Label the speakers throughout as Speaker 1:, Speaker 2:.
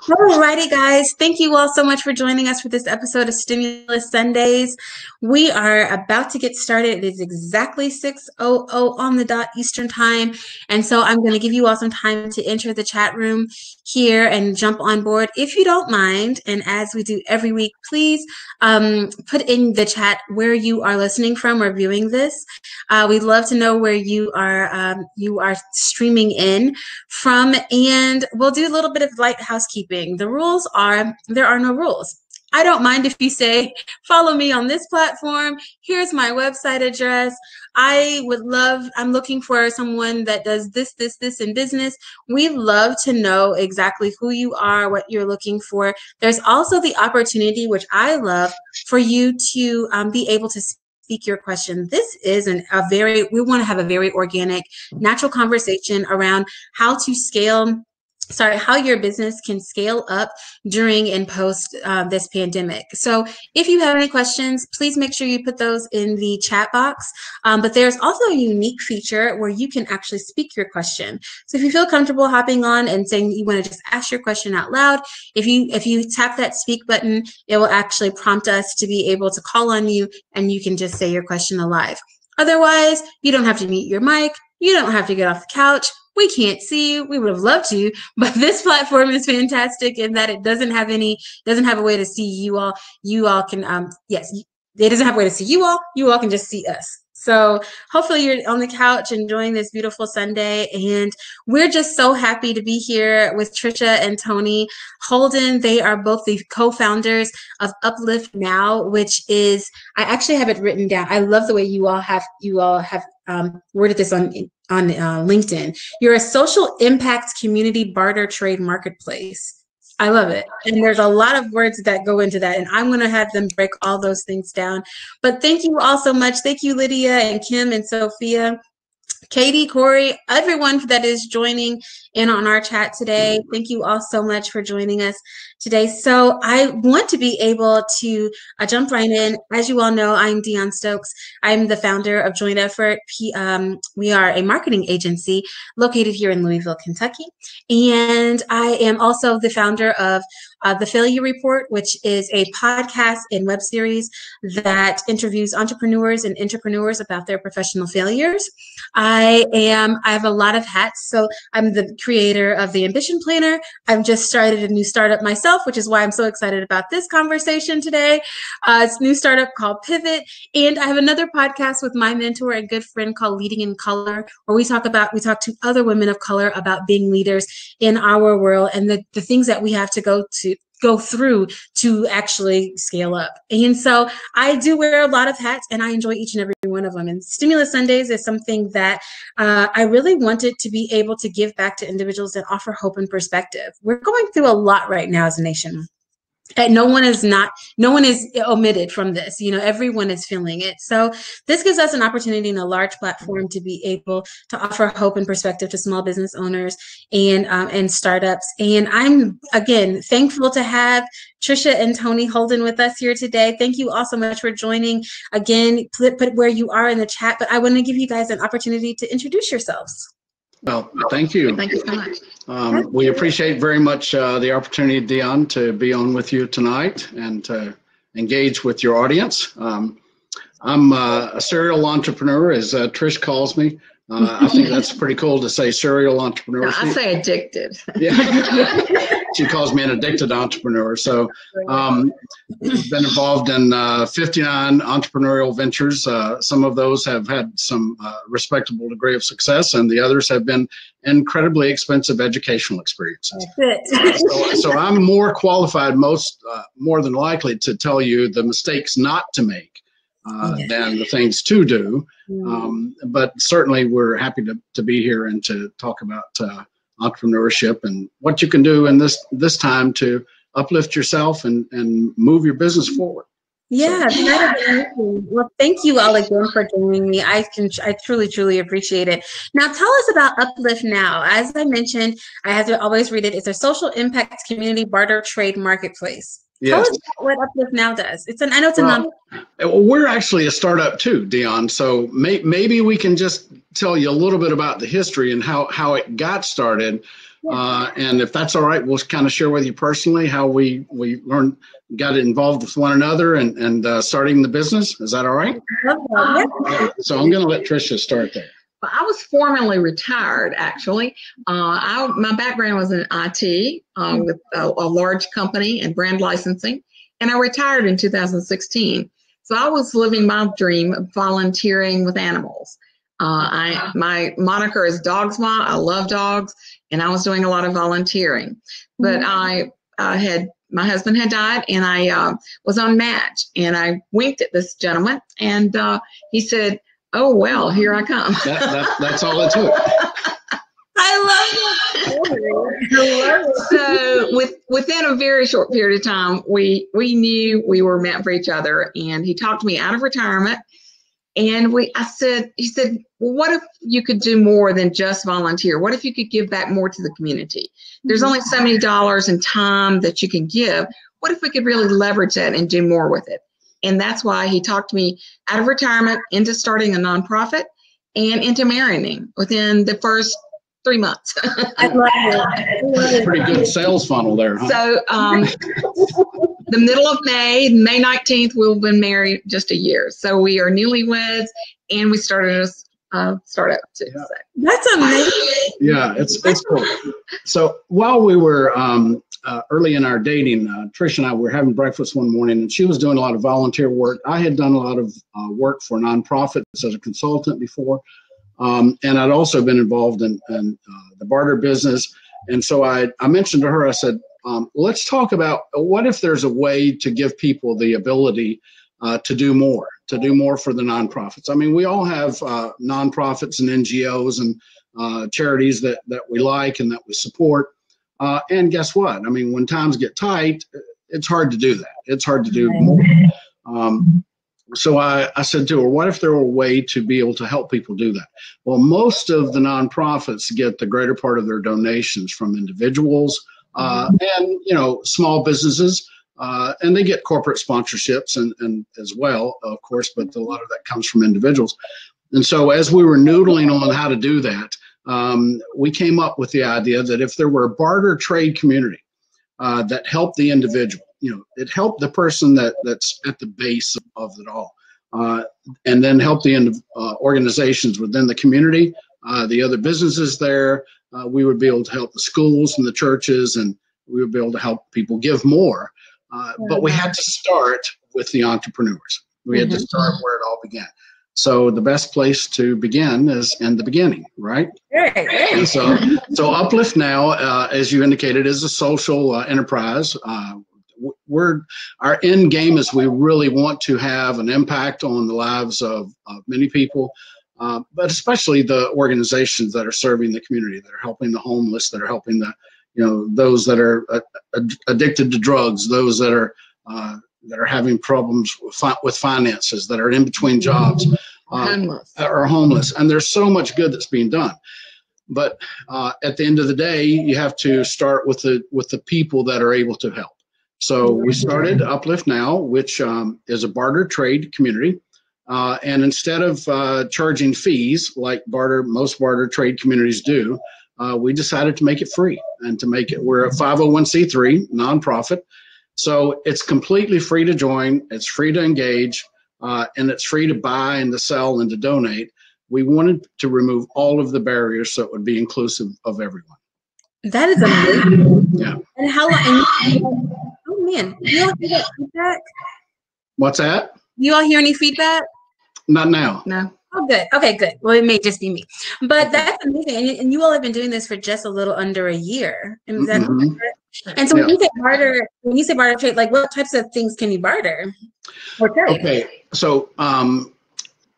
Speaker 1: Alrighty, guys. Thank you all so much for joining us for this episode of Stimulus Sundays. We are about to get started. It is exactly 6:00 on the dot Eastern time. And so I'm going to give you all some time to enter the chat room here and jump on board if you don't mind. And as we do every week, please put in the chat where you are listening from or viewing this. We'd love to know where you are streaming in from, and we'll do a little bit of light housekeeping. The rules are, there are no rules. I don't mind if you say, follow me on this platform. Here's my website address. I'm looking for someone that does this in business. We love to know exactly who you are, what you're looking for. There's also the opportunity, which I love, for you to be able to speak your question. This is we want to have a very organic, natural conversation around how your business can scale up during and post this pandemic. So if you have any questions, please make sure you put those in the chat box. But there's also a unique feature where you can actually speak your question. So if you feel comfortable hopping on and saying you want to just ask your question out loud, if you tap that speak button, it will actually prompt us to be able to call on you, and you can just say your question live. Otherwise, you don't have to mute your mic. You don't have to get off the couch. We can't see you. We would have loved to, but this platform is fantastic in that it doesn't have a way to see you all. You all can, it doesn't have a way to see you all. You all can just see us. So hopefully you're on the couch enjoying this beautiful Sunday, and we're just so happy to be here with Trisha and Tony Holden. They are both the co-founders of Uplift Now, which is, I actually have it written down. I love the way you all have worded this on LinkedIn. You're a social impact community barter trade marketplace. I love it. And there's a lot of words that go into that, and I'm going to have them break all those things down. But thank you all so much. Thank you, Lydia and Kim and Sophia, Katie, Corey, everyone that is joining in on our chat today. Thank you all so much for joining us today. So I want to be able to jump right in. As you all know, I'm Dion Stokes. I'm the founder of Joint Effort. We are a marketing agency located here in Louisville, Kentucky. And I am also the founder of The Failure Report, which is a podcast and web series that interviews entrepreneurs and intrapreneurs about their professional failures. I have a lot of hats. So I'm the creator of the Ambition Planner. I've just started a new startup myself, which is why I'm so excited about this conversation today. It's a new startup called Pivot. And I have another podcast with my mentor and good friend called Leading in Color, where we talk to other women of color about being leaders in our world and the things that we have to go through to actually scale up. And so I do wear a lot of hats, and I enjoy each and every one of them. And Stimulus Sundays is something that I really wanted to be able to give back to individuals and offer hope and perspective. We're going through a lot right now as a nation. And no one is omitted from this. Everyone is feeling it. So this gives us an opportunity and a large platform to be able to offer hope and perspective to small business owners and startups. And I'm, again, thankful to have Trisha and Tony Holden with us here today. Thank you all so much for joining. Again, put where you are in the chat, but I want to give you guys an opportunity to introduce yourselves.
Speaker 2: Well, thank you.
Speaker 3: Thank you so much.
Speaker 2: We appreciate very much the opportunity, Dion, to be on with you tonight and to engage with your audience. I'm a serial entrepreneur, as Trish calls me. I think that's pretty cool to say serial entrepreneur.
Speaker 3: No, I say addicted.
Speaker 2: Yeah. She calls me an addicted entrepreneur. So been involved in 59 entrepreneurial ventures. Some of those have had some respectable degree of success, and the others have been incredibly expensive educational experiences. So I'm more qualified, more than likely, to tell you the mistakes not to make than the things to do. But certainly we're happy to be here and to talk about entrepreneurship and what you can do in this time to uplift yourself and move your business forward.
Speaker 1: Yeah, well, thank you all again for joining me. I truly appreciate it. Now, tell us about Uplift Now. As I mentioned, I have to always read it. It's a social impact community barter trade marketplace. Tell
Speaker 2: Yes.
Speaker 1: us what Uplift Now does. I know it's a non.
Speaker 2: Well, we're actually a startup too, Dion. So maybe we can just tell you a little bit about the history and how it got started. And if that's all right, we'll kind of share with you personally how we got involved with one another and starting the business. Is that all right? Yeah. So I'm going to let Trisha start there.
Speaker 3: Well, I was formerly retired, actually. My background was in IT with a large company and brand licensing, and I retired in 2016. So I was living my dream of volunteering with animals. My moniker is Dog's Ma. I love dogs, and I was doing a lot of volunteering. But my husband had died, and I was on Match, and I winked at this gentleman, and he said, "Oh, well, here I come."
Speaker 2: That's all it took.
Speaker 1: I love it.
Speaker 3: So within a very short period of time, we knew we were meant for each other, and he talked me out of retirement. And he said, well, what if you could do more than just volunteer? What if you could give back more to the community? There's only so many dollars and time that you can give. What if we could really leverage that and do more with it? And that's why he talked me out of retirement into starting a nonprofit and into marrying within the first 3 months.
Speaker 1: I love it.
Speaker 2: Pretty good sales funnel there, huh?
Speaker 3: So the middle of May 19th, we'll have been married just a year. So we are newlyweds, and we started a startup too.
Speaker 2: Yeah.
Speaker 3: So.
Speaker 1: That's amazing.
Speaker 2: Yeah, it's cool. So while we were early in our dating, Trish and I were having breakfast one morning, and she was doing a lot of volunteer work. I had done a lot of work for nonprofits as a consultant before, and I'd also been involved in the barter business. And so I mentioned to her, I said, let's talk about what if there's a way to give people the ability to do more for the nonprofits. I mean, we all have nonprofits and NGOs and charities that we like and that we support. And guess what? I mean, when times get tight, it's hard to do that. It's hard to do more. So I said to her, what if there were a way to be able to help people do that? Well, most of the nonprofits get the greater part of their donations from individuals and, small businesses. And they get corporate sponsorships and as well, of course, but a lot of that comes from individuals. And so as we were noodling on how to do that, we came up with the idea that if there were a barter trade community that helped the individual, it helped the person that's at the base of it all, and then help the organizations within the community, the other businesses there. We would be able to help the schools and the churches, and we would be able to help people give more. But we had to start with the entrepreneurs. We had to start where it all began. So the best place to begin is in the beginning, right? And so Uplift Now, as you indicated, is a social enterprise. Our end game is we really want to have an impact on the lives of many people, but especially the organizations that are serving the community, that are helping the homeless, that are helping those that are addicted to drugs, those that are having problems with finances, that are in between jobs, or homeless. And there's so much good that's being done. But at the end of the day, you have to start with the people that are able to help. So we started Uplift Now, which is a barter trade community. And instead of charging fees like most barter trade communities do, we decided to make it free and to make it, we're a 501c3 nonprofit. So it's completely free to join. It's free to engage, and it's free to buy and to sell and to donate. We wanted to remove all of the barriers so it would be inclusive of everyone.
Speaker 1: That is amazing.
Speaker 2: Yeah.
Speaker 1: And how long? Oh man, do you all hear that feedback?
Speaker 2: What's that?
Speaker 1: You all hear any feedback?
Speaker 2: Not now.
Speaker 3: No.
Speaker 1: Oh, good. Okay, good. Well, it may just be me, but that's amazing. And you all have been doing this for just a little under a year. Is that correct? And so when you say barter trade, like what types of things can you barter or trade?
Speaker 2: Okay, so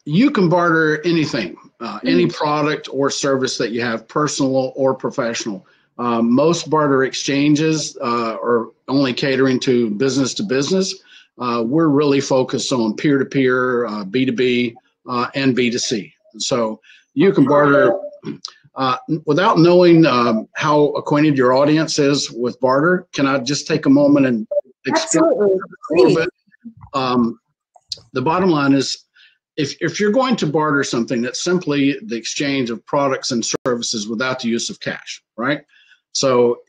Speaker 2: you can barter anything, any product or service that you have, personal or professional. Most barter exchanges are only catering to business. We're really focused on peer-to-peer, B2B, and B2C. So you can barter without knowing how acquainted your audience is with barter. Can I just take a moment and
Speaker 1: Absolutely.
Speaker 2: The bottom line is, if you're going to barter something, that's simply the exchange of products and services without the use of cash, right? So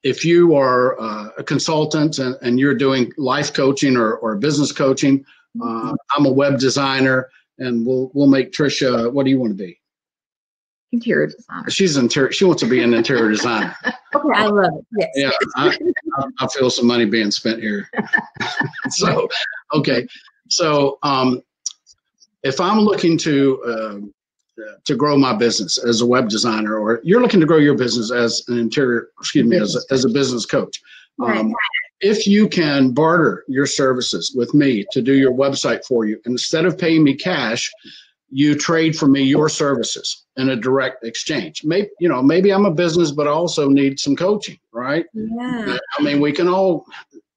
Speaker 2: if you are a consultant and you're doing life coaching or business coaching, I'm a web designer, and we'll make Trisha. What do you want to be?
Speaker 3: Interior designer.
Speaker 2: She's interior. She wants to be an interior designer.
Speaker 1: Okay, I love it. Yes.
Speaker 2: Yeah, I feel some money being spent here. So, okay. So, if I'm looking to grow my business as a web designer, or you're looking to grow your business as an as a business coach,
Speaker 1: Right.
Speaker 2: If you can barter your services with me to do your website for you, instead of paying me cash, you trade for me your services in a direct exchange. Maybe I'm a business, but I also need some coaching, right?
Speaker 1: Yeah.
Speaker 2: I mean, we can all,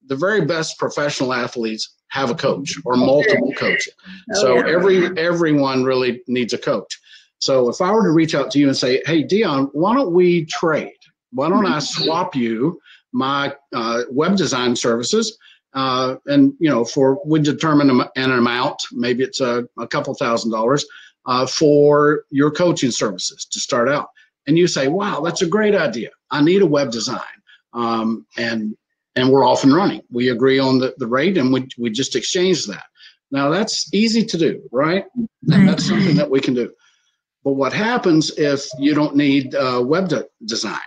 Speaker 2: the very best professional athletes have a coach or multiple coaches. So everyone really needs a coach. So if I were to reach out to you and say, hey, Dion, why don't we trade? Why don't I swap you my web design services? And we determine an amount, maybe it's a couple $1,000 for your coaching services to start out. And you say, wow, that's a great idea. I need a web design. And we're off and running. We agree on the rate, and we just exchange that. Now that's easy to do, right? And that's something that we can do. But what happens if you don't need web design?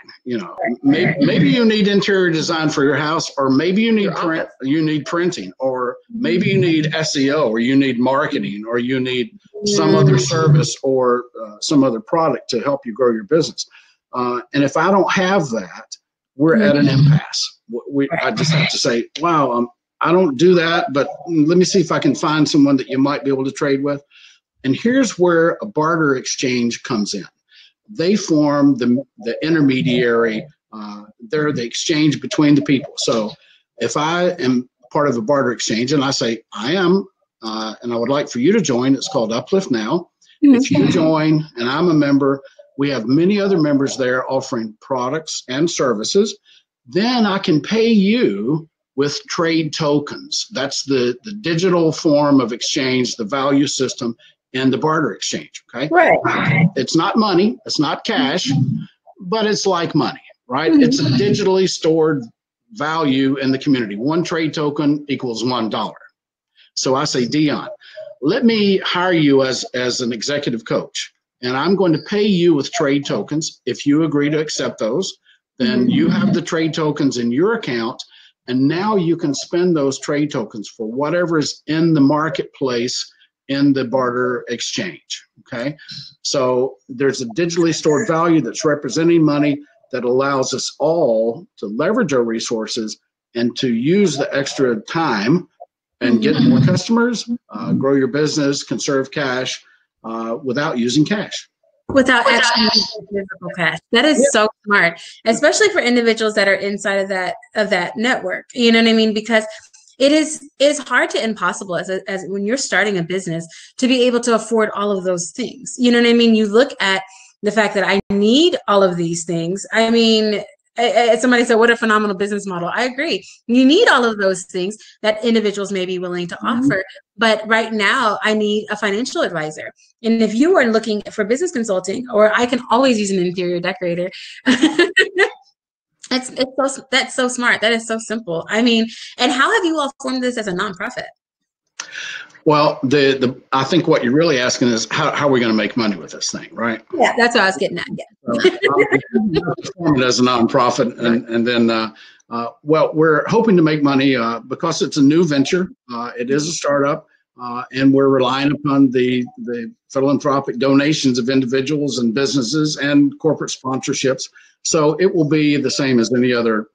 Speaker 2: Maybe you need interior design for your house, or maybe you need printing, or maybe you need SEO, or you need marketing, or you need some other service or some other product to help you grow your business. And if I don't have that, we're at an impasse. I just have to say, wow, I don't do that, but let me see if I can find someone that you might be able to trade with. And here's where a barter exchange comes in. They form the intermediary. They're the exchange between the people. So if I am part of a barter exchange and I say, I am, and I would like for you to join, it's called Uplift Now. If you join and I'm a member, we have many other members there offering products and services. Then I can pay you with trade tokens. That's the digital form of exchange, the value system, and the barter exchange. Okay.
Speaker 1: Right.
Speaker 2: It's not money. It's not cash, but it's like money, right? It's a digitally stored value in the community. One trade token equals $1. So I say, Dion, let me hire you as an executive coach, and I'm going to pay you with trade tokens. If you agree to accept those, then you have the trade tokens in your account, and now you can spend those trade tokens for whatever is in the marketplace in the barter exchange. Okay, so there's a digitally stored value that's representing money that allows us all to leverage our resources and to use the extra time and get more customers, grow your business, conserve cash without using cash.
Speaker 1: Without actually using physical cash. That is so smart, especially for individuals that are inside of that network. You know what I mean? Because it's hard to impossible as when you're starting a business to be able to afford all of those things. You know what I mean? You look at the fact that I need all of these things. I mean, somebody said, what a phenomenal business model. I agree. You need all of those things that individuals may be willing to offer. But right now, I need a financial advisor. And if you are looking for business consulting, or I can always use an interior decorator. That's so smart. That is so simple. I mean, and how have you all formed this as a nonprofit?
Speaker 2: Well, I think what you're really asking is how are we going to make money with this thing, right?
Speaker 1: Yeah, that's what I was getting at. Yeah.
Speaker 2: Form it as a nonprofit, and then well, we're hoping to make money because it's a new venture. It is a startup, and we're relying upon the philanthropic donations of individuals and businesses and corporate sponsorships. So it will be the same as any other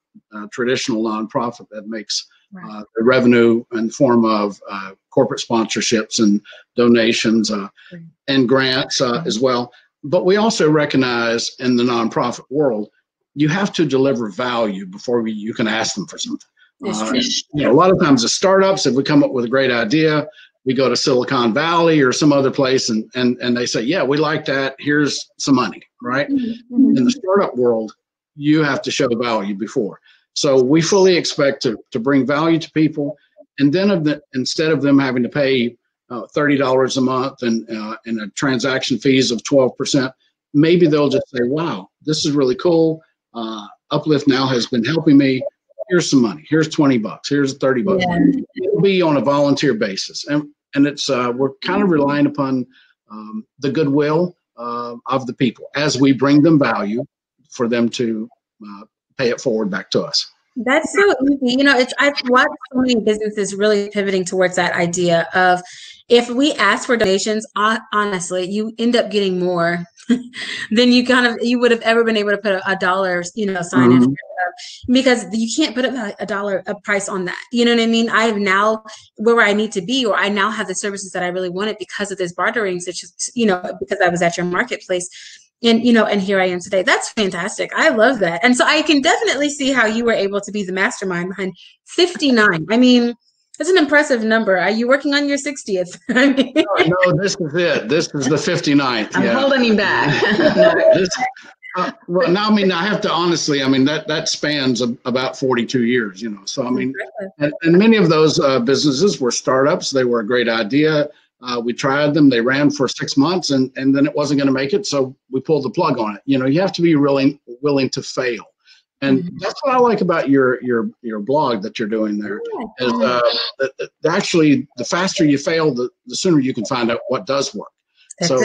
Speaker 2: traditional nonprofit that makes the revenue in the form of corporate sponsorships and donations and grants as well. But we also recognize in the nonprofit world, you have to deliver value before you can ask them for something. A lot of times the startups, if we come up with a great idea, we go to Silicon Valley or some other place and they say, yeah, we like that. Here's some money, right? In the startup world, you have to show value before. So we fully expect to bring value to people, and then instead of them having to pay $30 a month and a transaction fees of 12%, maybe they'll just say, wow, this is really cool. Uplift Now has been helping me. Here's some money. Here's $20. Here's $30. Yeah. It'll be on a volunteer basis. And it's we're kind of relying upon the goodwill of the people as we bring them value for them to pay it forward back to us.
Speaker 1: That's so easy. I've watched so many businesses really pivoting towards that idea of, if we ask for donations, honestly, you end up getting more than you would have ever been able to put a dollar, sign in, because you can't put a price on that. You know what I mean? I have now where I need to be, or I now have the services that I really wanted because of this bartering, because I was at your marketplace. And here I am today. That's fantastic. I love that. And so I can definitely see how you were able to be the mastermind behind 59. I mean, that's an impressive number. Are you working on your 60th?
Speaker 2: No, this is it. This is the 59th.
Speaker 3: I'm holding him back.
Speaker 2: Well, now, I have to honestly, that spans about 42 years, So, and many of those businesses were startups. They were a great idea. We tried them. They ran for 6 months, and then it wasn't going to make it. So we pulled the plug on it. You have to be really willing to fail. And that's what I like about your blog that you're doing there. Is actually, the faster you fail, the sooner you can find out what does work. So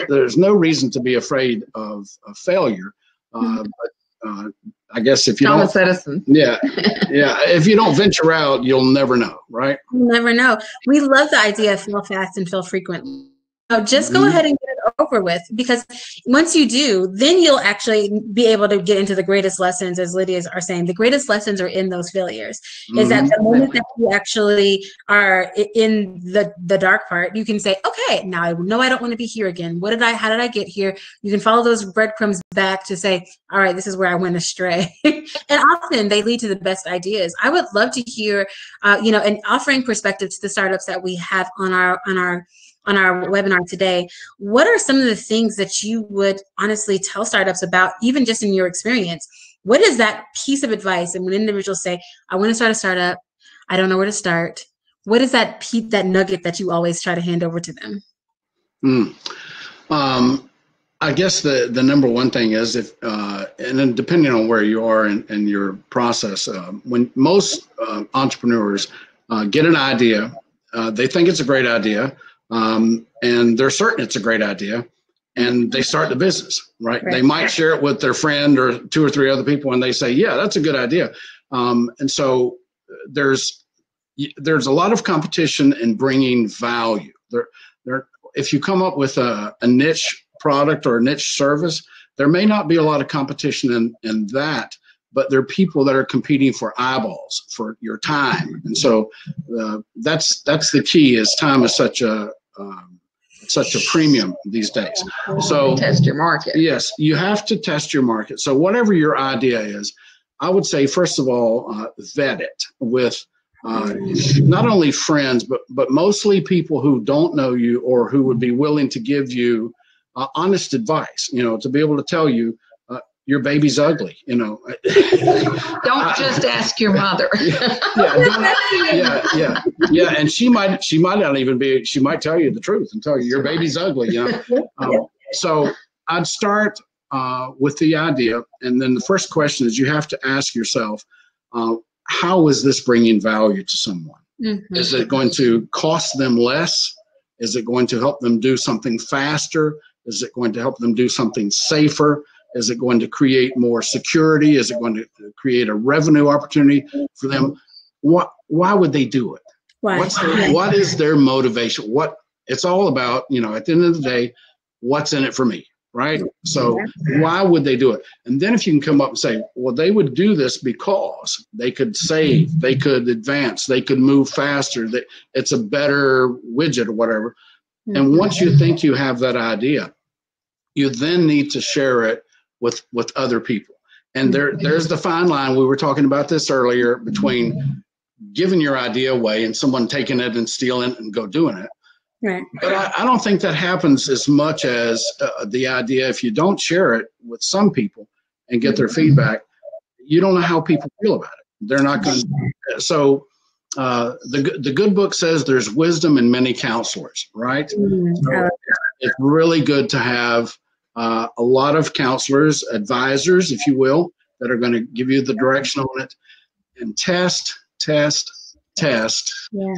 Speaker 2: there's no reason to be afraid of failure. But I guess if you
Speaker 3: Thomas Edison.
Speaker 2: Yeah. If you don't venture out, you'll never know, right?
Speaker 1: You'll never know. We love the idea of fail fast and fail frequently. So just go ahead and get it over with, because once you do, then you'll actually be able to get into the greatest lessons, as Lydia are saying. The greatest lessons are in those failures. Is that the moment that you actually are in the dark part, you can say, okay, now I know I don't want to be here again. How did I get here? You can follow those breadcrumbs back to say, all right, this is where I went astray. And often they lead to the best ideas. I would love to hear, and offering perspective to the startups that we have on our webinar today. What are some of the things that you would honestly tell startups about, even just in your experience? What is that piece of advice? And when individuals say, I want to start a startup, I don't know where to start, what is that nugget that you always try to hand over to them?
Speaker 2: I guess the number one thing is, and then depending on where you are in your process, when most entrepreneurs get an idea, they think it's a great idea, and they're certain it's a great idea, and they start the business, right? They might share it with their friend or 2 or 3 other people, and they say, yeah, that's a good idea. And so there's a lot of competition in bringing value. If you come up with a niche product or a niche service, there may not be a lot of competition in that, but there are people that are competing for eyeballs, for your time. And so that's the key, is time is such a premium these days. So
Speaker 3: test your market.
Speaker 2: Yes, you have to test your market. So whatever your idea is, I would say, first of all, vet it with not only friends, but mostly people who don't know you or who would be willing to give you honest advice, to be able to tell you, your baby's ugly, Don't
Speaker 3: just ask your mother.
Speaker 2: Yeah. And she might not even be, she might tell you the truth and tell you your baby's ugly, So I'd start with the idea. And then the first question is, you have to ask yourself, how is this bringing value to someone? Is it going to cost them less? Is it going to help them do something faster? Is it going to help them do something safer? Is it going to create more security? Is it going to create a revenue opportunity for them? Why would they do it? What is their motivation? It's all about, at the end of the day, what's in it for me, right? So why would they do it? And then if you can come up and say, well, they would do this because they could save, they could advance, they could move faster, that it's a better widget or whatever. And once you think you have that idea, you then need to share it with other people. And there's the fine line. We were talking about this earlier, between giving your idea away and someone taking it and stealing it and go doing it.
Speaker 1: Right.
Speaker 2: But I don't think that happens as much as the idea, if you don't share it with some people and get their feedback, you don't know how people feel about it. They're not going to. So the good book says there's wisdom in many counselors, right? So it's really good to have a lot of counselors, advisors, if you will, that are going to give you the direction on it, and test, and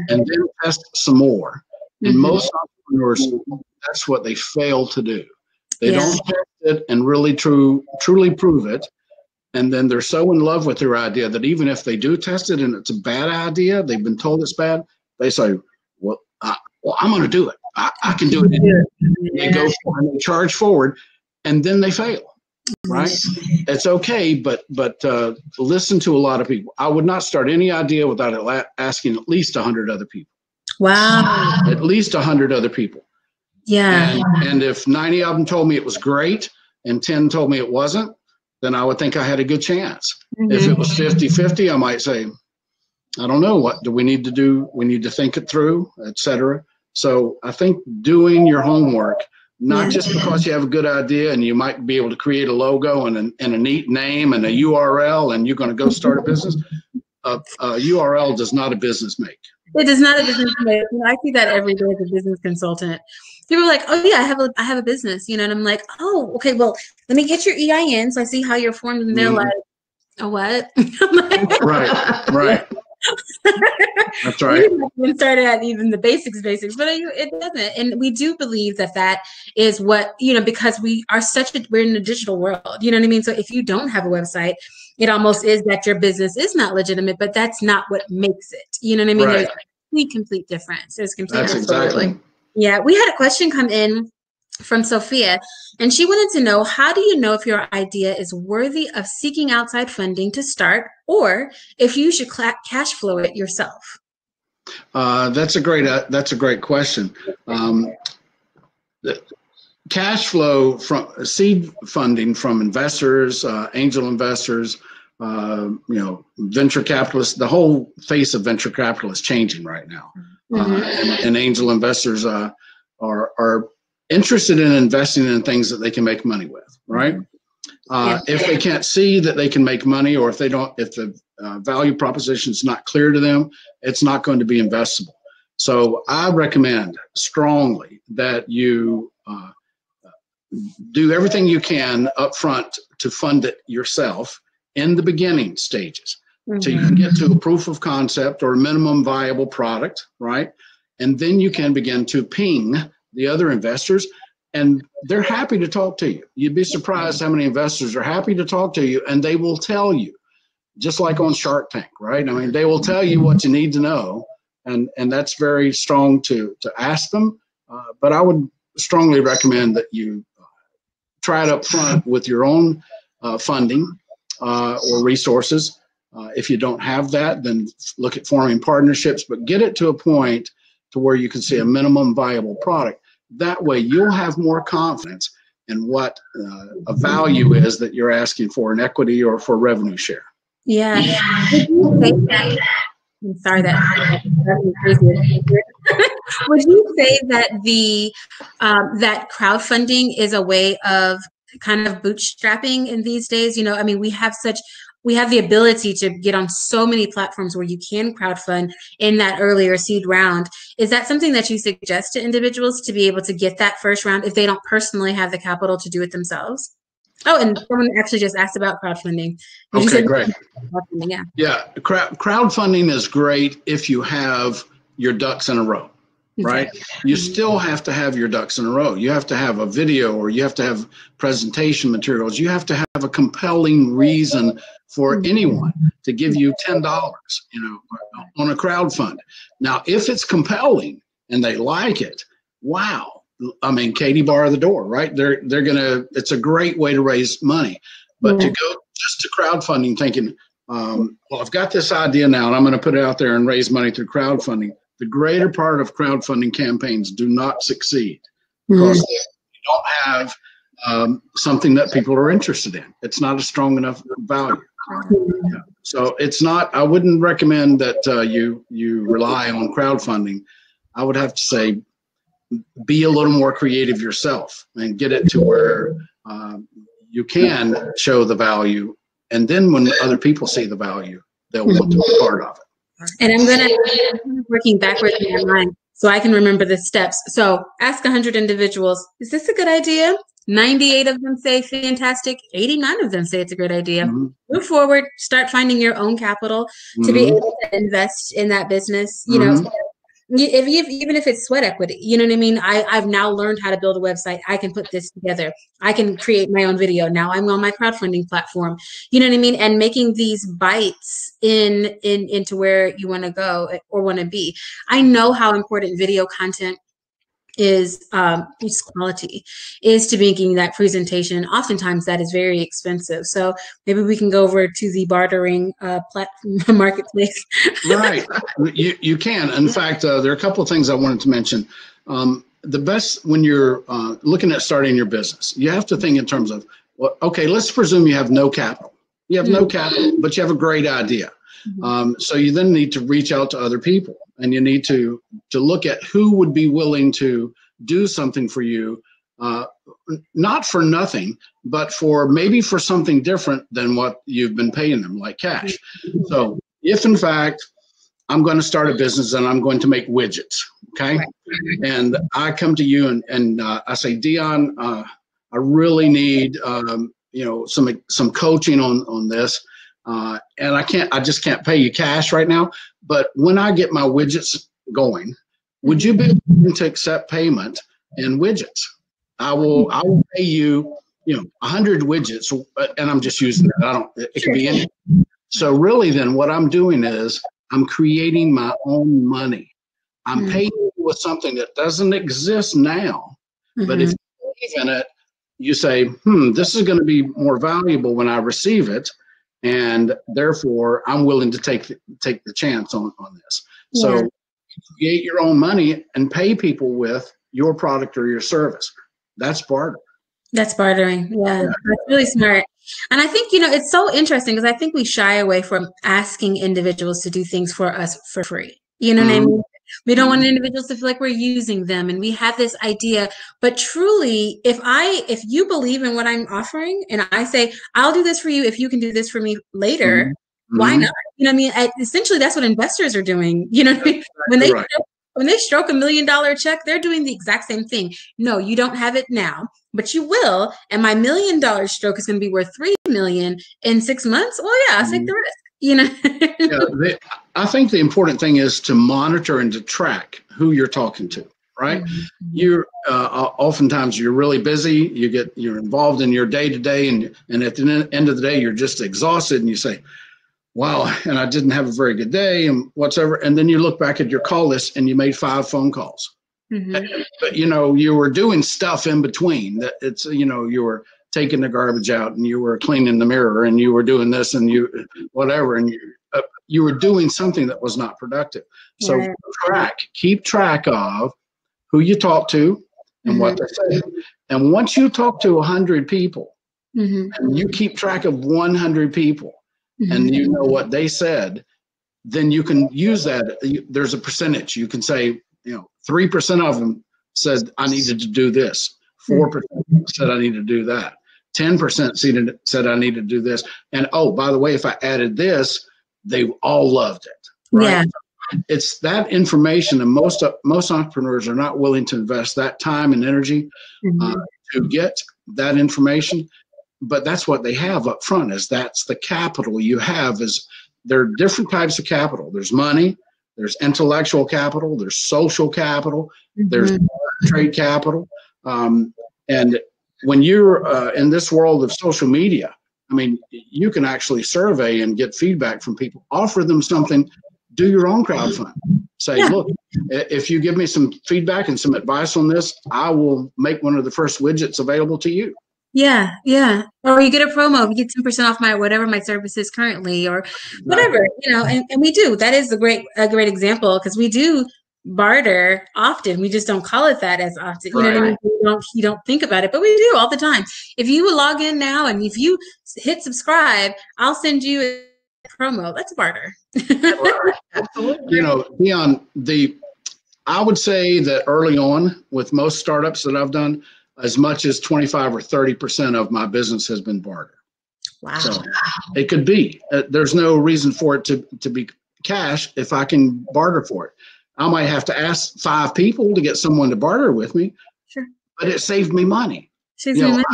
Speaker 2: then test some more. And most entrepreneurs, that's what they fail to do. They don't test it and really truly prove it. And then they're so in love with their idea that even if they do test it and it's a bad idea, they've been told it's bad, they say, well, I'm going to do it. I can do it. And they go and they charge forward, and then they fail, right? It's okay, but listen to a lot of people. I would not start any idea without asking at least 100 other people.
Speaker 1: Wow.
Speaker 2: At least 100 other people.
Speaker 1: Yeah.
Speaker 2: And if 90 of them told me it was great and 10 told me it wasn't, then I would think I had a good chance. If it was 50-50, I might say, I don't know, what do we need to do? We need to think it through, etc. So I think doing your homework, not just because you have a good idea and you might be able to create a logo and a neat name and a URL and you're going to go start a business. A URL does not a business make.
Speaker 1: It does not a business make. I see that every day as a business consultant. People are like, oh yeah, I have a business, and I'm like, oh, okay, well, let me get your EIN so I see how you're formed. And they're like, a what? Right. That's right. We haven't started at even the basics, but it doesn't. And we do believe that is what, because we're in a digital world, you know what I mean? So if you don't have a website, it almost is that your business is not legitimate, but that's not what makes it. You know what I mean?
Speaker 2: Right.
Speaker 1: There's complete difference. There's complete
Speaker 2: difference.
Speaker 1: Exactly. Yeah. We had a question come in from Sophia, and she wanted to know, how do you know if your idea is worthy of seeking outside funding to start, or if you should cash flow it yourself?
Speaker 2: That's a great question. The cash flow from seed funding from investors, angel investors, venture capitalists, the whole face of venture capital is changing right now. And angel investors are interested in investing in things that they can make money with, right? If they can't see that they can make money, or if the value proposition is not clear to them, it's not going to be investable. So I recommend strongly that you do everything you can up front to fund it yourself in the beginning stages, so you can get to a proof of concept or a minimum viable product, right? And then you can begin to ping the other investors, and they're happy to talk to you. You'd be surprised how many investors are happy to talk to you, and they will tell you, just like on Shark Tank, right? I mean, they will tell you what you need to know, and that's very strong to ask them. But I would strongly recommend that you try it up front with your own funding or resources. If you don't have that, then look at forming partnerships, but get it to a point to where you can see a minimum viable product. That way you'll have more confidence in what a value is that you're asking for in equity or for revenue share.
Speaker 1: Yeah. I'm sorry that would you say that that crowdfunding is a way of kind of bootstrapping in these days? I mean, we have the ability to get on so many platforms where you can crowdfund in that earlier seed round. Is that something that you suggest to individuals to be able to get that first round if they don't personally have the capital to do it themselves? Oh, and someone actually just asked about crowdfunding.
Speaker 2: Okay, great.
Speaker 1: Yeah.
Speaker 2: Crowdfunding is great if you have your ducks in a row, right? You still have to have your ducks in a row. You have to have a video, or you have to have presentation materials. You have to have a compelling reason for anyone to give you $10, on a crowdfund. Now, if it's compelling and they like it, wow. I mean, Katie bar the door, right? It's a great way to raise money. But to go just to crowdfunding thinking, well, I've got this idea now and I'm going to put it out there and raise money through crowdfunding. The greater part of crowdfunding campaigns do not succeed because you don't have something that people are interested in. It's not a strong enough value. So it's not, I wouldn't recommend that you rely on crowdfunding. I would have to say, be a little more creative yourself and get it to where you can show the value And then when other people see the value, they'll want to be part of it.
Speaker 1: And I'm working backwards in my mind so I can remember the steps. So ask 100 individuals, is this a good idea? 98 of them say fantastic. 89 of them say it's a great idea.
Speaker 2: Mm-hmm.
Speaker 1: Move forward, start finding your own capital to be able to invest in that business. You know, even if it's sweat equity, you know what I mean? I've now learned how to build a website. I can put this together. I can create my own video. Now I'm on my crowdfunding platform, you know what I mean? And making these bites into where you want to go or want to be. I know how important video content is, its quality is to making that presentation. Oftentimes that is very expensive. So maybe we can go over to the bartering marketplace.
Speaker 2: Right. You can. In fact, there are a couple of things I wanted to mention. The best when you're looking at starting your business, you have to think in terms of, well, okay, let's presume you have no capital. You have no capital, but you have a great idea. So you then need to reach out to other people, and you need to look at who would be willing to do something for you, not for nothing, but maybe for something different than what you've been paying them, like cash. So if in fact I'm going to start a business and I'm going to make widgets, okay, and I come to you and I say, Dion, I really need some coaching on this. And I just can't pay you cash right now. But when I get my widgets going, would you be willing to accept payment in widgets? I will pay you, 100 widgets, and I'm just using that. It can be anything. So really then what I'm doing is I'm creating my own money. I'm paying you with something that doesn't exist now. But if you believe in it, you say, this is going to be more valuable when I receive it. And therefore, I'm willing to take the chance on this. So create your own money and pay people with your product or your service. That's barter.
Speaker 1: That's bartering. Yeah, that's really smart. And I think, it's so interesting because I think we shy away from asking individuals to do things for us for free. You know what I mean? We don't want individuals to feel like we're using them, and we have this idea. But truly, if you believe in what I'm offering, and I say, I'll do this for you if you can do this for me later, why not? You know what I mean? Essentially, that's what investors are doing. You know what I mean? When they stroke $1 million check, they're doing the exact same thing. No, you don't have it now, but you will. And my $1 million stroke is going to be worth $3 million in 6 months. Well, yeah, I'll take the risk.
Speaker 2: I think the important thing is to monitor and to track who you're talking to, right? You're oftentimes you're really busy. You're involved in your day to day, and at the end of the day, you're just exhausted, and you say, "Wow!" And I didn't have a very good day, and whatsoever. And then you look back at your call list, and you made 5 phone calls. But you were doing stuff in between. That it's you were taking the garbage out, and you were cleaning the mirror, and you were doing this, and whatever, and you were doing something that was not productive. So keep track of who you talk to and what they say. And once you talk to 100 people, and you keep track of 100 people, and you know what they said, then you can use that. There's a percentage. You can say, 3% of them said I needed to do this. 4% said I needed to do that. 10% said I need to do this. And by the way, if I added this, they all loved it. Right? Yeah. It's that information, and most entrepreneurs are not willing to invest that time and energy to get that information. But that's what they have up front. That's the capital you have. There are different types of capital. There's money. There's intellectual capital. There's social capital. There's trade capital. And when you're in this world of social media, I mean, you can actually survey and get feedback from people. Offer them something. Do your own crowdfund. Say, look, if you give me some feedback and some advice on this, I will make one of the first widgets available to you.
Speaker 1: Yeah. Or you get a promo, you get 10% off whatever my service is currently, or whatever, and we do. That is a great example, because we do barter often. We just don't call it that as often. You know what I mean? You don't think about it, but we do all the time. If you log in now and if you hit subscribe, I'll send you a promo. That's barter.
Speaker 3: Absolutely.
Speaker 2: Dion, I would say that early on with most startups that I've done, as much as 25 or 30% of my business has been barter.
Speaker 1: Wow.
Speaker 2: So it could be. There's no reason for it to be cash if I can barter for it. I might have to ask 5 people to get someone to barter with me,
Speaker 1: Sure.
Speaker 2: but it saved me money.
Speaker 1: Saves me money.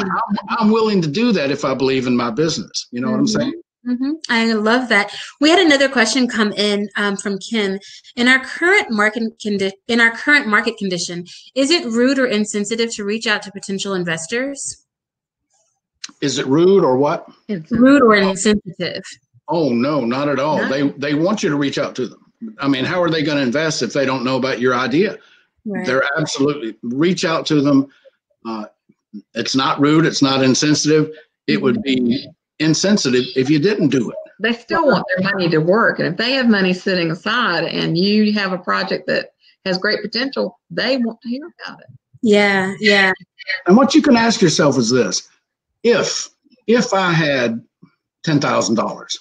Speaker 2: I'm willing to do that if I believe in my business. You know what I'm saying?
Speaker 1: Mm-hmm. I love that. We had another question come in from Kim. In our current market condition, is it rude or insensitive to reach out to potential investors?
Speaker 2: Is it rude or what?
Speaker 1: Rude or insensitive?
Speaker 2: Oh no, not at all.
Speaker 3: No.
Speaker 2: They want you to reach out to them. I mean, how are they going to invest if they don't know about your idea?
Speaker 1: Right.
Speaker 2: They're absolutely reach out to them. It's not rude. It's not insensitive. It would be insensitive if you didn't do it.
Speaker 3: They still want their money to work. And if they have money sitting aside and you have a project that has great potential, they want to hear about it.
Speaker 1: Yeah, yeah.
Speaker 2: And what you can ask yourself is this: if I had $10,000,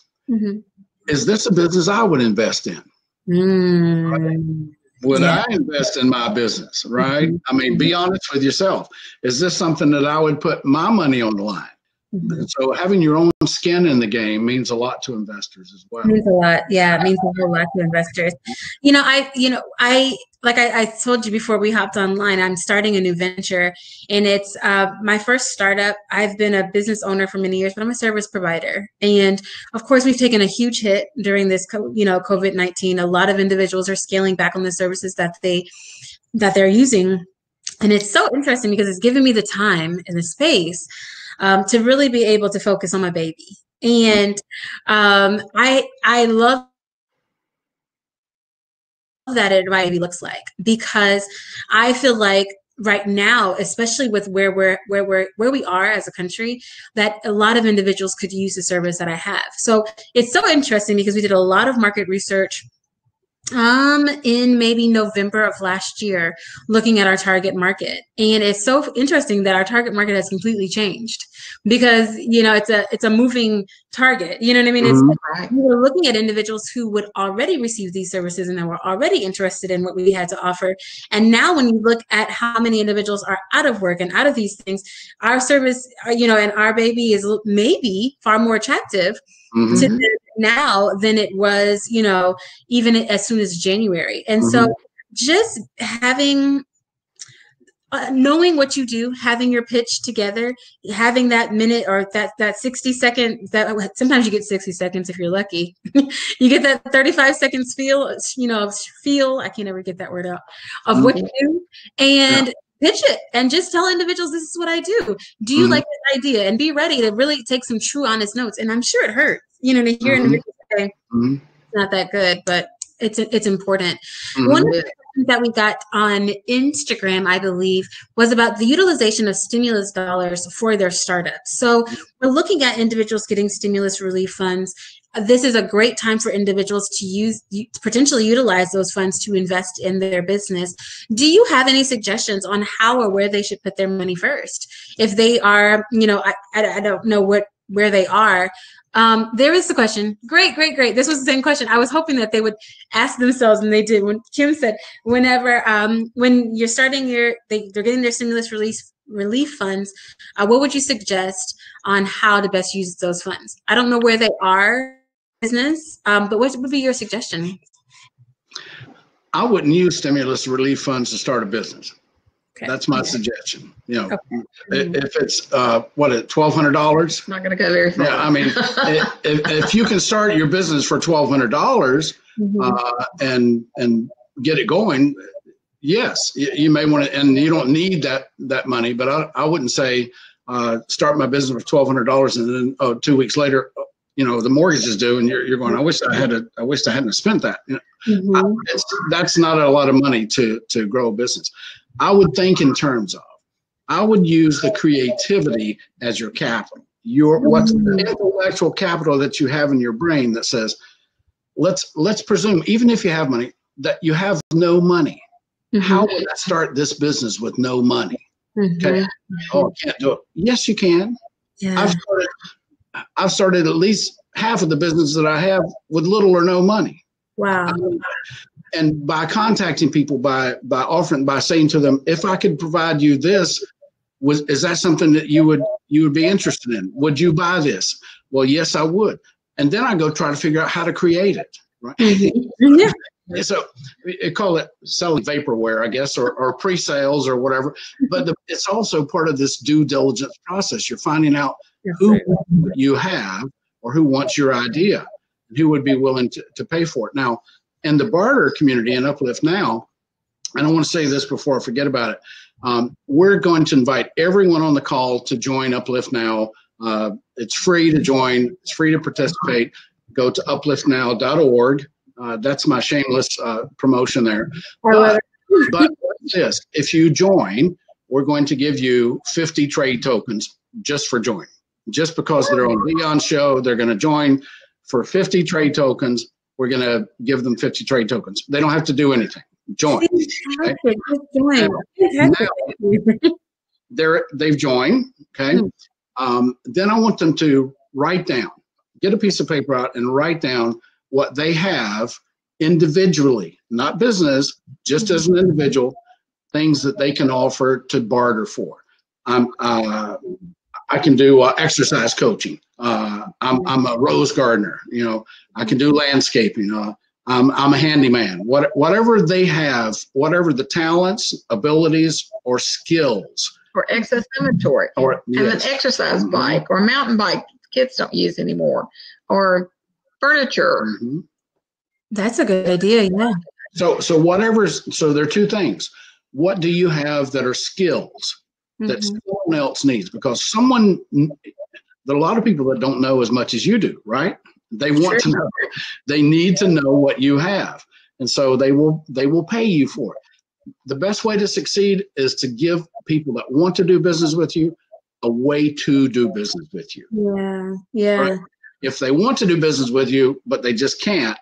Speaker 2: is this a business I would invest in? Right? Would I invest in my business? Right? I mean, be honest with yourself. Is this something that I would put my money on the line? So having your own skin in the game means a lot to investors as well.
Speaker 1: It means a lot. Yeah, it means a whole lot to investors. I told you before we hopped online, I'm starting a new venture, and it's my first startup. I've been a business owner for many years, but I'm a service provider. And of course, we've taken a huge hit during this, COVID-19. A lot of individuals are scaling back on the services that they're using. And it's so interesting because it's given me the time and the space to really be able to focus on my baby. And I love that it maybe looks like, because I feel like right now, especially with where we are as a country, that a lot of individuals could use the service that I have. So it's so interesting because we did a lot of market research in maybe November of last year, looking at our target market. And it's so interesting that our target market has completely changed because, it's a moving target. You know what I mean? It's we were looking at individuals who would already receive these services and that were already interested in what we had to offer. And now when you look at how many individuals are out of work and out of these things, our service, and our baby is maybe far more attractive to them now than it was, even as soon as January. And so just having, knowing what you do, having your pitch together, having that minute or that 60 second, that sometimes you get 60 seconds if you're lucky. You get that 35 seconds feel, I can't ever get that word out, of what you do, and pitch it and just tell individuals, this is what I do. Do you like this idea? And be ready to really take some true, honest notes. And I'm sure it hurts, to hear individuals say, it's not that good, but it's important. One of the questions that we got on Instagram, I believe, was about the utilization of stimulus dollars for their startups. So we're looking at individuals getting stimulus relief funds. This is a great time for individuals to potentially utilize those funds to invest in their business. Do you have any suggestions on how or where they should put their money first? If they are, I don't know where they are. There is the question. Great. This was the same question. I was hoping that they would ask themselves, and they did. When Kim said, whenever, when you're starting they're getting their stimulus relief funds, what would you suggest on how to best use those funds? I don't know where they are business, but what would be your suggestion?
Speaker 2: I wouldn't use stimulus relief funds to start a business. Okay. That's my suggestion. If it's $1,200,
Speaker 3: not going to go very far.
Speaker 2: Yeah, I mean, if you can start your business for $1,200 and get it going, yes, you may want to, and you don't need that money. But I wouldn't say start my business for $1,200 and then 2 weeks later, the mortgage is due, and you're going, I wish I hadn't spent that. That's not a lot of money to grow a business. I would think in terms of, I would use the creativity as your capital. What's the intellectual capital that you have in your brain that says, let's presume, even if you have money, that you have no money. How would I start this business with no money? Okay. Oh, I can't do it. Yes, you can. Yeah. I've started at least half of the business that I have with little or no money.
Speaker 1: Wow.
Speaker 2: And by contacting people, by offering, by saying to them, if I could provide you this, Is that something that you would be interested in? Would you buy this? Well, yes, I would. And then I go try to figure out how to create it. Right.
Speaker 1: Yeah.
Speaker 2: So we call it selling vaporware, I guess, or pre-sales or whatever. But it's also part of this due diligence process. You're finding out who you have or who wants your idea and who would be willing to pay for it. Now, in the barter community in Uplift Now, I don't want to say this before I forget about it. We're going to invite everyone on the call to join Uplift Now. It's free to join. It's free to participate. Go to upliftnow.org. That's my shameless promotion there. But this, if you join, we're going to give you 50 trade tokens just for joining. Just because they're on Leon's show, they're going to join for 50 trade tokens. We're going to give them 50 trade tokens. They don't have to do anything. Join. Okay? Now, they've joined. Okay. Then I want them to write down, get a piece of paper out and write down what they have individually, not business, just as an individual, things that they can offer to barter for. I can do exercise coaching. I'm a rose gardener. You know, I can do landscaping. I'm a handyman. Whatever they have, whatever the talents, abilities, or skills.
Speaker 3: Or excess inventory. Or an exercise bike or a mountain bike kids don't use anymore. Or furniture.
Speaker 1: That's a good idea. Yeah.
Speaker 2: So there are two things. What do you have that are skills that someone else needs? Because there are a lot of people that don't know as much as you do, right? They want to know. They need to know what you have. And so they will pay you for it. The best way to succeed is to give people that want to do business with you a way to do business with you.
Speaker 1: Yeah. Yeah.
Speaker 2: Right? If they want to do business with you, but they just can't,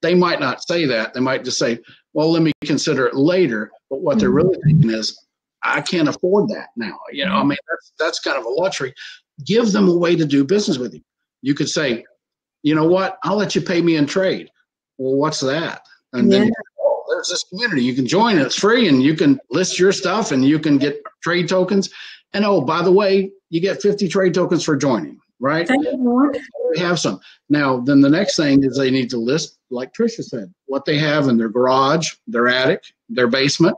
Speaker 2: they might not say that. They might just say, well, let me consider it later. But what they're really thinking is, I can't afford that now. You know, I mean, that's kind of a luxury. Give them a way to do business with you. You could say, you know what, I'll let you pay me in trade. Well, what's that? And then, oh, there's this community. You can join. It's free, and you can list your stuff, and you can get trade tokens. And oh, by the way, you get 50 trade tokens for joining, right? We have some. Now, then the next thing is they need to list, like Trisha said, what they have in their garage, their attic, their basement,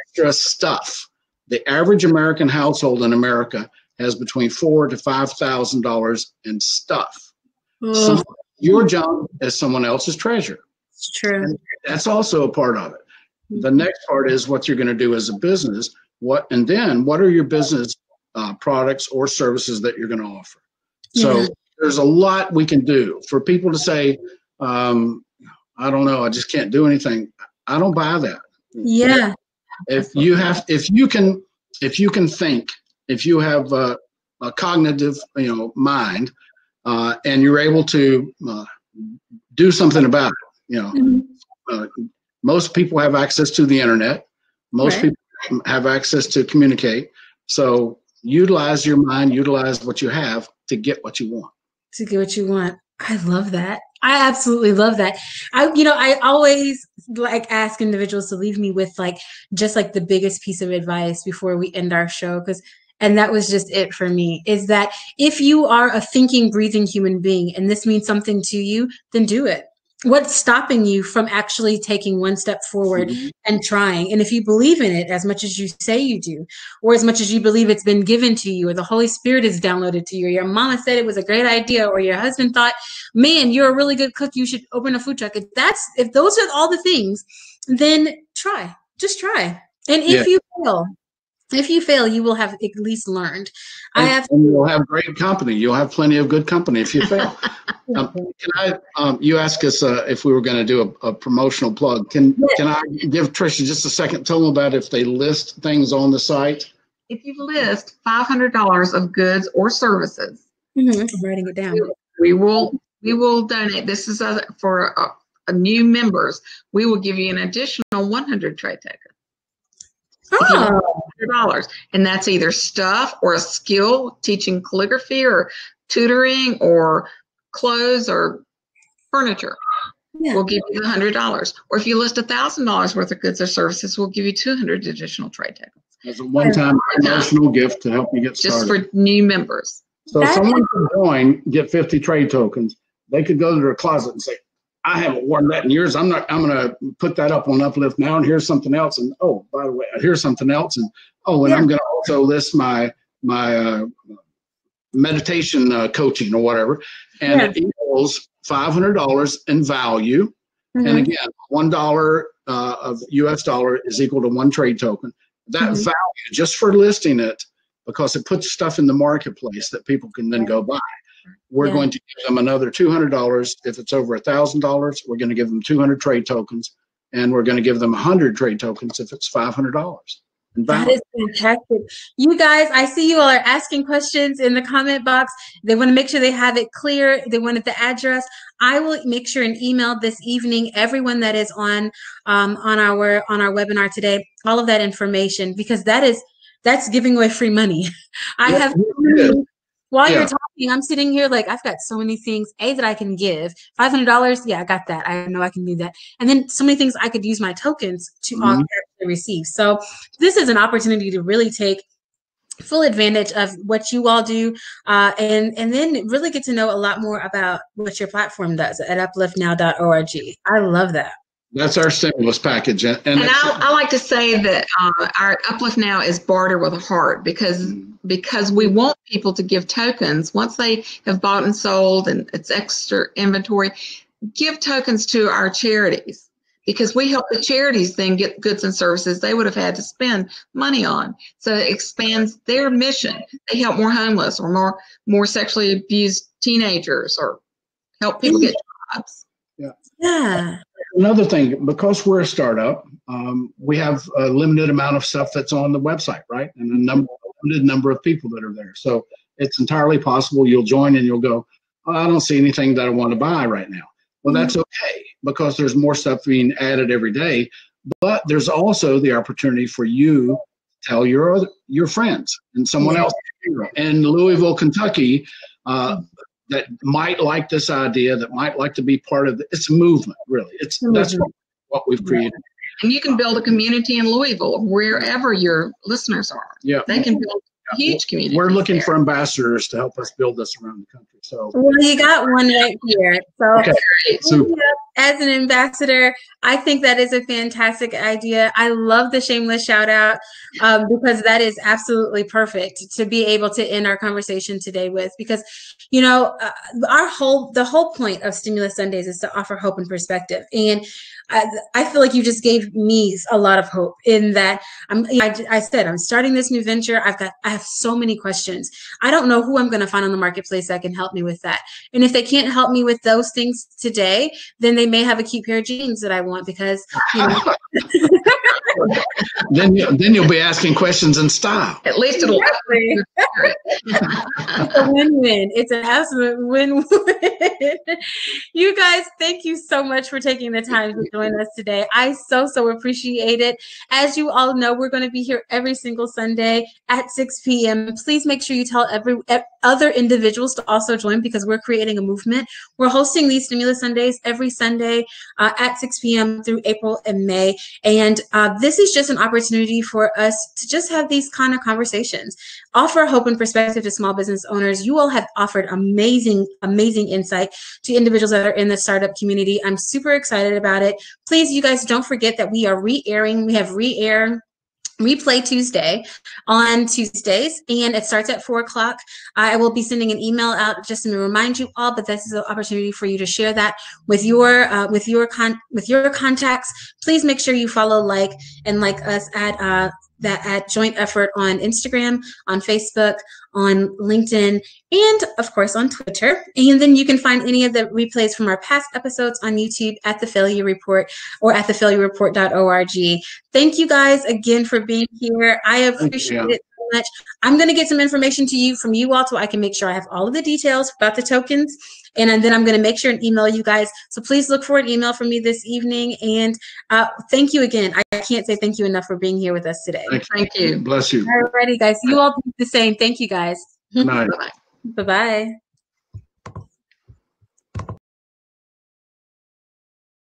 Speaker 2: extra stuff. The average American household in America has between $4,000 to $5,000 in stuff. So your job is someone else's treasure.
Speaker 1: It's true.
Speaker 2: And that's also a part of it. The next part is what you're going to do as a business. What are your business products or services that you're going to offer? So there's a lot we can do. For people to say, I don't know, I just can't do anything. I don't buy that.
Speaker 1: Yeah.
Speaker 2: If you can think, if you have a cognitive, mind, and you're able to do something about it, most people have access to the internet. Most people have access to communicate. So utilize your mind, utilize what you have to get what you want.
Speaker 1: To get what you want. I love that. I absolutely love that. I always ask individuals to leave me with just the biggest piece of advice before we end our show. And that was just it for me, is that if you are a thinking, breathing human being, and this means something to you, then do it. What's stopping you from actually taking one step forward and trying? And if you believe in it as much as you say you do, or as much as you believe it's been given to you, or the Holy Spirit is downloaded to you, or your mama said it was a great idea, or your husband thought, man, you're a really good cook, you should open a food truck. If those are all the things, then try. Just try. And if you fail, you will have at least learned.
Speaker 2: And you'll have great company. You'll have plenty of good company if you fail. You asked us if we were going to do a promotional plug. Can I give Trisha just a second? Tell them about if they list things on the site.
Speaker 3: If you list $500 of goods or services,
Speaker 1: I'm writing it down.
Speaker 3: We will donate. This is for new members. We will give you an additional 100 trade tokens. $100, and that's either stuff or a skill, teaching calligraphy or tutoring or clothes or furniture. We'll give you $100. Or if you list $1,000 worth of goods or services, we'll give you 200 additional trade tokens.
Speaker 2: as a one-time promotional gift to help you get started.
Speaker 3: Just for new members.
Speaker 2: So someone could join, get 50 trade tokens. They could go to their closet and say, I haven't worn that in years. I'm going to put that up on Uplift now, and here's something else. And oh, by the way, here's something else. And oh, and I'm going to also list my meditation coaching or whatever. And it equals $500 in value. And again, $1 of US dollar is equal to 1 trade token. That value, just for listing it, because it puts stuff in the marketplace that people can then go buy. We're going to give them another $200. If it's over $1,000, we're going to give them 200 trade tokens, and we're going to give them 100 trade tokens if it's $500.
Speaker 1: That is fantastic. You guys, I see you all are asking questions in the comment box. They want to make sure they have it clear. They wanted the address. I will make sure and email this evening everyone that is on our webinar today all of that information, because that's giving away free money. I have while you're talking, I'm sitting here like I've got so many things that I can give. $500, yeah, I got that. I know I can do that. And then so many things I could use my tokens to actually receive. So this is an opportunity to really take full advantage of what you all do, and then really get to know a lot more about what your platform does at upliftnow.org. I love that.
Speaker 2: That's our stimulus package. And
Speaker 3: I like to say that our Uplift Now is barter with a heart, because we want people to give tokens once they have bought and sold and it's extra inventory. Give tokens to our charities, because we help the charities then get goods and services they would have had to spend money on. So it expands their mission. They help more homeless or more sexually abused teenagers, or help people get jobs.
Speaker 1: Yeah.
Speaker 2: Another thing, because we're a startup, we have a limited amount of stuff that's on the website, right? And a limited number of people that are there. So it's entirely possible you'll join and you'll go, oh, I don't see anything that I want to buy right now. Well, that's okay, because there's more stuff being added every day. But there's also the opportunity for you to tell your friends and someone else in Louisville, Kentucky, that might like this idea, that might like to be part of it. It's a movement, really. That's what we've created.
Speaker 3: And you can build a community in Louisville, wherever your listeners are.
Speaker 2: Yeah.
Speaker 3: They can build a huge community.
Speaker 2: We're looking for ambassadors to help us build this around the country. So
Speaker 1: you got one right here. So as an ambassador, I think that is a fantastic idea. I love the shameless shout out, because that is absolutely perfect to be able to end our conversation today with, because the whole point of Stimulus Sundays is to offer hope and perspective. And I feel like you just gave me a lot of hope in that. I said, I'm starting this new venture. I have so many questions. I don't know who I'm going to find on the marketplace that can help me with that. And if they can't help me with those things today, then they may have a cute pair of jeans that I want, because
Speaker 2: then you'll be asking questions in style.
Speaker 3: At least it'll
Speaker 1: It's a win-win. It's an absolute win-win. You guys, thank you so much for taking the time to join us today. I so appreciate it. As you all know, we're going to be here every single Sunday at 6 p.m. Please make sure you tell other individuals to also join, because we're creating a movement. We're hosting these Stimulus Sundays every Sunday at 6 p.m. through April and May. And this is just an opportunity for us to just have these kind of conversations, offer hope and perspective to small business owners. You all have offered amazing insight to individuals that are in the startup community. I'm super excited about it. Please, you guys, don't forget that we are re-airing. We have Replay Tuesday on Tuesdays, and it starts at 4 o'clock. I will be sending an email out just to remind you all, but this is an opportunity for you to share that with your contacts. Please make sure you follow, like us at Joint Effort on Instagram, on Facebook, on LinkedIn, and of course on Twitter. And then you can find any of the replays from our past episodes on YouTube at The Failure Report or at thefailurereport.org. Thank you guys again for being here. I appreciate it so much. I'm going to get some information to you from you all so I can make sure I have all of the details about the tokens. And then I'm going to make sure and email you guys. So please look for an email from me this evening. And thank you again. I can't say thank you enough for being here with us today.
Speaker 3: Thank you.
Speaker 2: Bless you.
Speaker 1: All righty, guys. You all do the same. Thank you, guys.
Speaker 2: Good night.
Speaker 3: Bye-bye.
Speaker 1: Bye-bye.